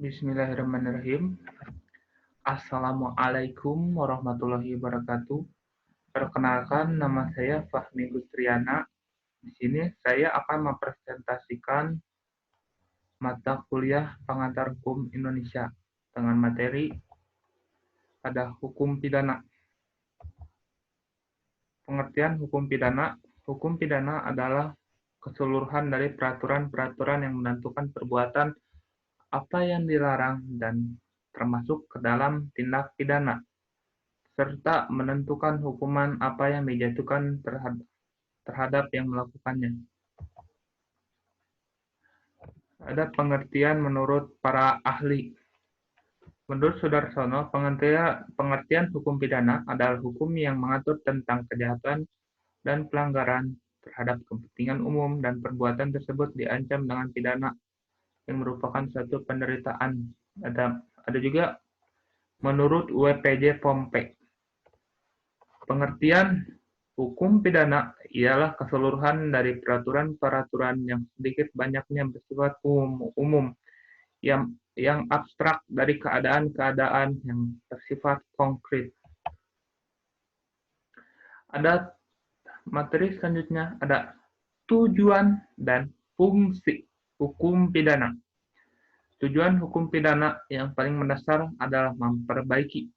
Bismillahirrahmanirrahim. Assalamualaikum warahmatullahi wabarakatuh. Perkenalkan, nama saya Fahmi Gustriana. Di sini saya akan mempresentasikan mata kuliah Pengantar Hukum Indonesia dengan materi ada hukum pidana. Pengertian hukum pidana. Hukum pidana adalah keseluruhan dari peraturan-peraturan yang menentukan perbuatan apa yang dilarang dan termasuk ke dalam tindak pidana, serta menentukan hukuman apa yang dijatuhkan terhadap yang melakukannya. Ada pengertian menurut para ahli. Menurut Sudarsono, pengertian hukum pidana adalah hukum yang mengatur tentang kejahatan dan pelanggaran terhadap kepentingan umum dan perbuatan tersebut diancam dengan pidana yang merupakan suatu penderitaan. Ada juga menurut WPJ Pompe, pengertian hukum pidana ialah keseluruhan dari peraturan-peraturan yang sedikit banyaknya bersifat umum yang abstrak dari keadaan-keadaan yang bersifat konkret. Ada materi selanjutnya, ada tujuan dan fungsi hukum pidana. Tujuan hukum pidana yang paling mendasar adalah memperbaiki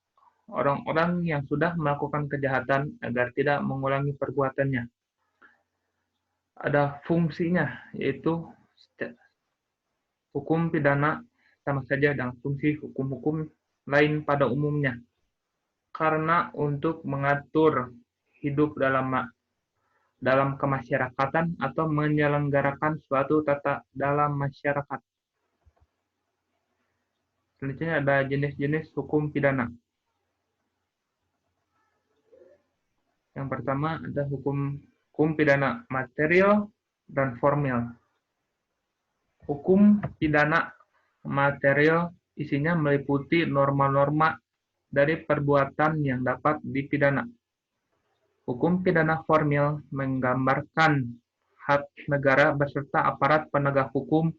orang-orang yang sudah melakukan kejahatan agar tidak mengulangi perbuatannya. Ada fungsinya, yaitu hukum pidana sama saja dengan fungsi hukum-hukum lain pada umumnya. Karena untuk mengatur hidup dalam kemasyarakatan atau menyelenggarakan suatu tata dalam masyarakat. Selanjutnya ada jenis-jenis hukum pidana. Yang pertama ada hukum pidana material dan formil. Hukum pidana material isinya meliputi norma-norma dari perbuatan yang dapat dipidana. Hukum pidana formil menggambarkan hak negara beserta aparat penegak hukum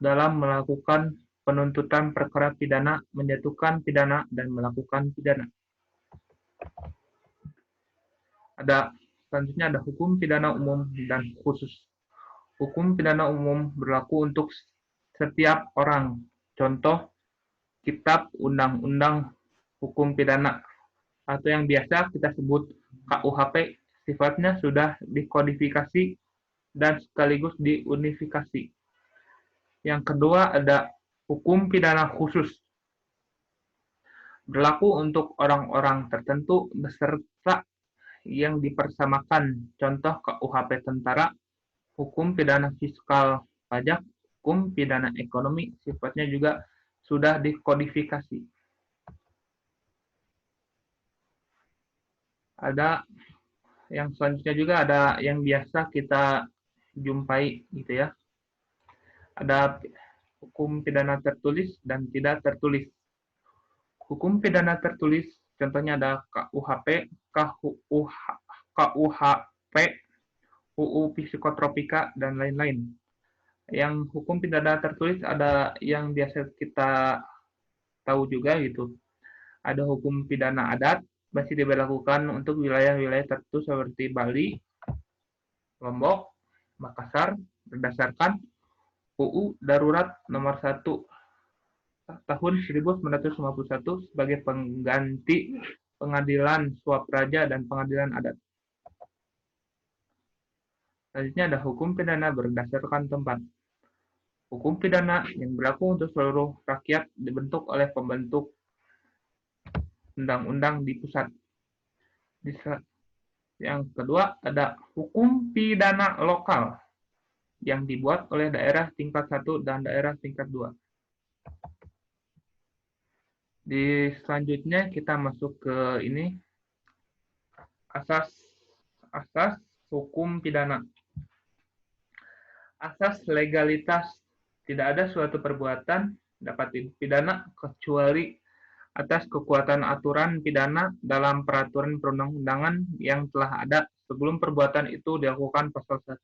dalam melakukan penuntutan perkara pidana, menjatuhkan pidana, dan melakukan pidana. Selanjutnya ada hukum pidana umum dan khusus. Hukum pidana umum berlaku untuk setiap orang. Contoh, Kitab Undang-Undang Hukum Pidana atau yang biasa kita sebut KUHP sifatnya sudah dikodifikasi dan sekaligus diunifikasi. Yang kedua ada hukum pidana khusus. Berlaku untuk orang-orang tertentu beserta yang dipersamakan. Contoh KUHP tentara, hukum pidana fiskal pajak, hukum pidana ekonomi sifatnya juga sudah dikodifikasi. Ada yang selanjutnya juga ada yang biasa kita jumpai gitu ya. Ada hukum pidana tertulis dan tidak tertulis. Hukum pidana tertulis contohnya ada KUHP, KUHP, UU Psikotropika, dan lain-lain. Yang hukum pidana tertulis ada yang biasa kita tahu juga gitu. Ada hukum pidana adat, masih diberlakukan untuk wilayah-wilayah tertentu seperti Bali, Lombok, Makassar, berdasarkan UU Darurat Nomor 1 Tahun 1951 sebagai pengganti Pengadilan Suap Raja dan Pengadilan Adat. Selanjutnya ada hukum pidana berdasarkan tempat. Hukum pidana yang berlaku untuk seluruh rakyat dibentuk oleh pembentuk undang-undang di pusat. Yang kedua ada hukum pidana lokal yang dibuat oleh daerah tingkat 1 dan daerah tingkat 2. Di selanjutnya kita masuk ke ini, asas hukum pidana. Asas legalitas, tidak ada suatu perbuatan dapat dipidana kecuali atas kekuatan aturan pidana dalam peraturan perundang-undangan yang telah ada sebelum perbuatan itu dilakukan pasal 1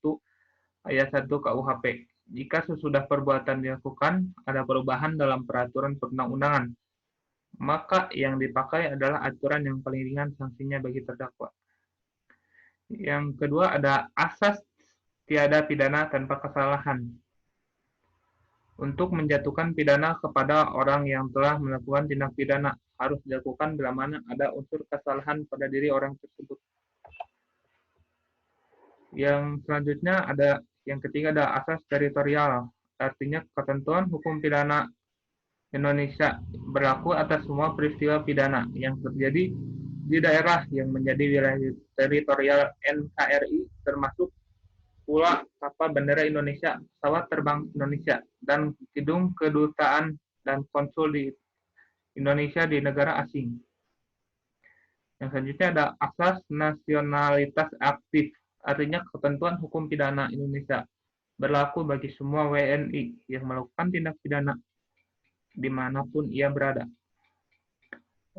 ayat 1 KUHP. jika sesudah perbuatan dilakukan ada perubahan dalam peraturan perundang-undangan, maka yang dipakai adalah aturan yang paling ringan sanksinya bagi terdakwa. Yang kedua ada asas tiada pidana tanpa kesalahan. Untuk menjatuhkan pidana kepada orang yang telah melakukan tindak pidana harus dilakukan bila mana ada unsur kesalahan pada diri orang tersebut. Yang selanjutnya yang ketiga ada asas teritorial, artinya ketentuan hukum pidana Indonesia berlaku atas semua peristiwa pidana yang terjadi di daerah yang menjadi wilayah teritorial NKRI, termasuk pula kapal bendera Indonesia, pesawat terbang Indonesia, dan gedung kedutaan dan konsul di Indonesia di negara asing. Yang selanjutnya ada asas nasionalitas aktif, artinya ketentuan hukum pidana Indonesia berlaku bagi semua WNI yang melakukan tindak pidana dimanapun ia berada.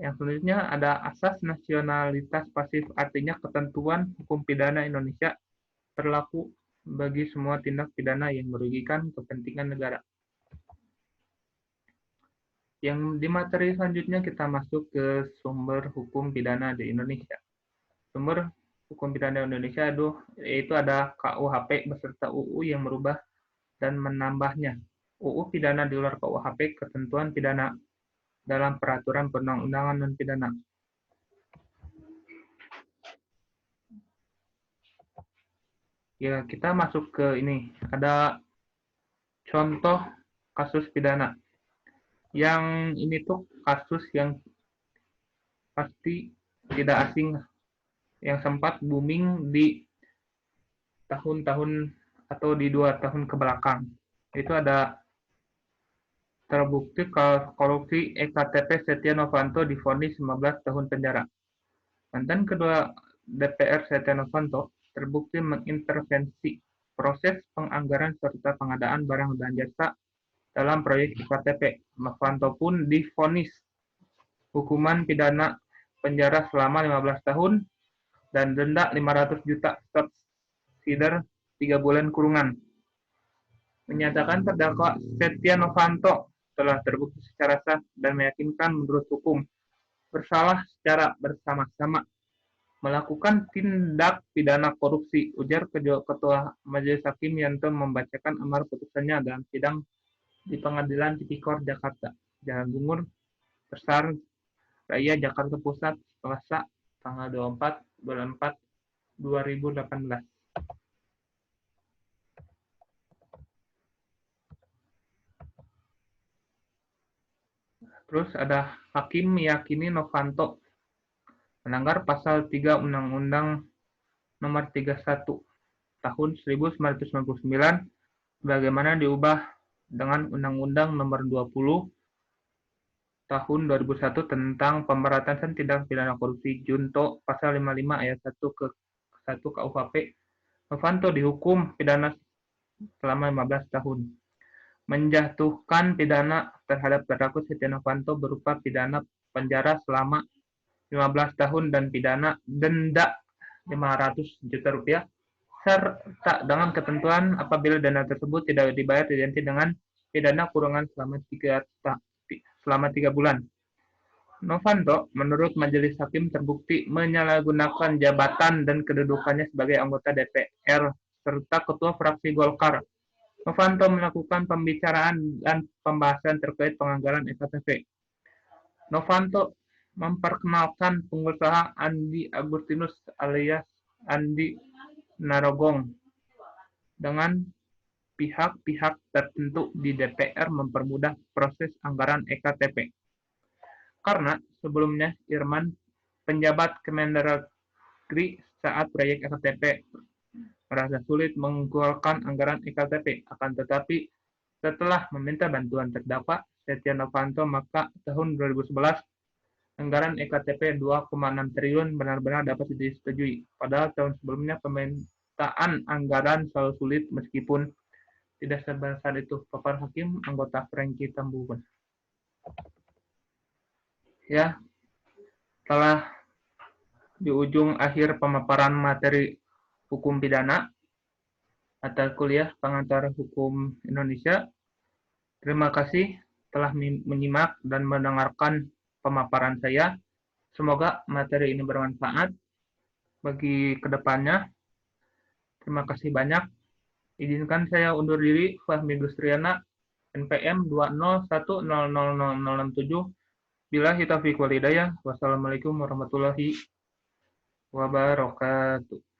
Yang selanjutnya ada asas nasionalitas pasif, artinya ketentuan hukum pidana Indonesia berlaku bagi semua tindak pidana yang merugikan kepentingan negara. Yang di materi selanjutnya kita masuk ke sumber hukum pidana di Indonesia. Sumber hukum pidana Indonesia yaitu ada KUHP beserta UU yang merubah dan menambahnya. UU pidana di luar KUHP, ketentuan pidana dalam peraturan perundang-undangan dan pidana. Ya, kita masuk ke ini. Ada contoh kasus pidana. Yang ini tuh kasus yang pasti tidak asing, yang sempat booming di tahun-tahun atau di 2 tahun ke belakang. Itu ada terbukti korupsi EKTP Setia Novanto divonis 15 tahun penjara. Mantan Ketua DPR Setia Novanto terbukti mengintervensi proses penganggaran serta pengadaan barang dan jasa dalam proyek IKTP. Novanto pun divonis hukuman pidana penjara selama 15 tahun dan denda 500 juta subsidiar 3 bulan kurungan. Menyatakan terdakwa Setia Novanto telah terbukti secara sah dan meyakinkan menurut hukum bersalah secara bersama-sama melakukan tindak pidana korupsi, ujar Ketua Majelis Hakim Yanto membacakan amar putusannya dalam sidang di Pengadilan Tipikor Jakarta, Jalan Bungur, Besar Raya, Jakarta Pusat, Selasa, tanggal 24 bulan 4 2018. Terus ada hakim meyakini Novanto melanggar pasal 3 Undang-Undang Nomor 31 Tahun 1999 bagaimana diubah dengan Undang-Undang Nomor 20 Tahun 2001 tentang pemberantasan tindak pidana korupsi Junto pasal 55 ayat 1 ke 1 KUHP. Novanto dihukum pidana selama 15 tahun. Menjatuhkan pidana terhadap terdakwa Setia Novanto berupa pidana penjara selama 15 tahun dan pidana denda 500 juta rupiah, serta dengan ketentuan apabila dana tersebut tidak dibayar diganti dengan pidana kurungan selama 3 bulan. Novanto, menurut majelis hakim, terbukti menyalahgunakan jabatan dan kedudukannya sebagai anggota DPR serta ketua fraksi Golkar. Novanto melakukan pembicaraan dan pembahasan terkait penganggaran EKTP. Novanto memperkenalkan pengusaha Andi Agustinus alias Andi Narogong dengan pihak-pihak tertentu di DPR mempermudah proses anggaran EKTP. Karena sebelumnya Irman, penjabat Kemendagri saat proyek EKTP, merasa sulit mengeluarkan anggaran EKTP. Akan tetapi, setelah meminta bantuan terdakwa Setia Novanto, maka tahun 2011 anggaran EKTP 2,6 triliun benar-benar dapat disetujui. Padahal tahun sebelumnya permintaan anggaran selalu sulit meskipun tidak sebesar itu. Papar Hakim anggota Franky Tambunan. Ya, setelah di ujung akhir pemaparan materi hukum pidana, mata kuliah pengantar hukum Indonesia. Terima kasih telah menyimak dan mendengarkan pemaparan saya. Semoga materi ini bermanfaat bagi kedepannya. Terima kasih banyak. Izinkan saya undur diri, Fahmi Gustriana, NPM 201000067. Billahi taufiq wal hidayah. Wassalamualaikum warahmatullahi wabarakatuh.